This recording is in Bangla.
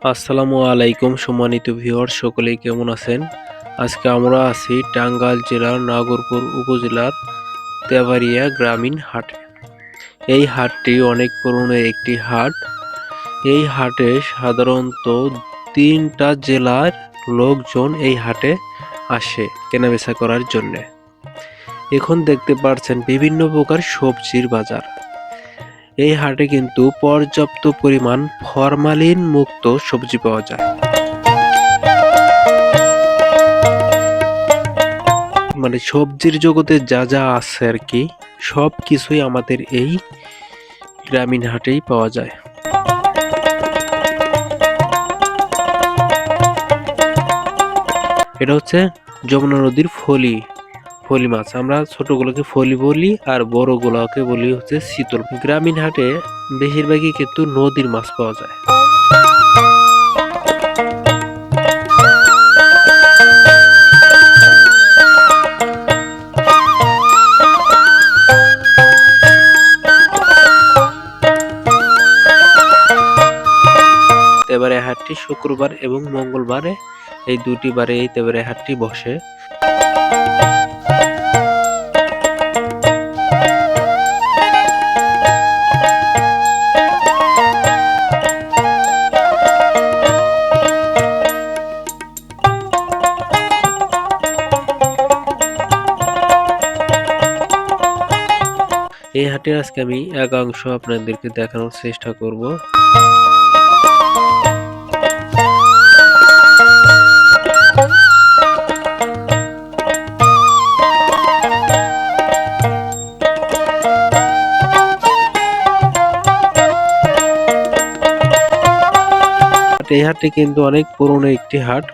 আসসালামু আলাইকুম সম্মানিত ভিউয়ার সকলেই কেমন আছেন? আজকে আমরা আছি টাঙ্গাইল জেলার নাগরপুর উপজেলার তেবাড়িয়া গ্রামীণ হাটে। এই হাটটি অনেক পুরনো একটি হাট। এই হাটে সাধারণত ৩টা জেলার লোকজন এই হাটে আসে কেনাবেচা করার জন্যে। এখন দেখতে পাচ্ছেন বিভিন্ন প্রকার সবজির বাজার। এই হাটে কিন্তু পর্যাপ্ত পরিমাণ ফরমালিন মুক্ত সবজি পাওয়া যায়। মানে সবজির জগতে যা যা আছে আর কি সব কিছুই আমাদের এই গ্রামীণ হাটেই পাওয়া যায়। এটা হচ্ছে যমুনা নদীর ফলি মাছ। আমরা ছোটগুলোকে ফলি বলি আর বড়গুলোকে বলি হচ্ছে চিতল। গ্রামীণ হাটে বেশিরভাগই কিন্তু নদীর মাছ পাওয়া যায়। তেবাড়িয়া হাটটি শুক্রবার এবং মঙ্গলবারে এই দুটি বারে এই তেবাড়িয়া হাটটি বসে। এই হাটে আজকে আমি একাংশ আপনাদেরকে দেখানোর চেষ্টা করব। এই হাটটি কিন্তু অনেক পুরনো একটি হাট।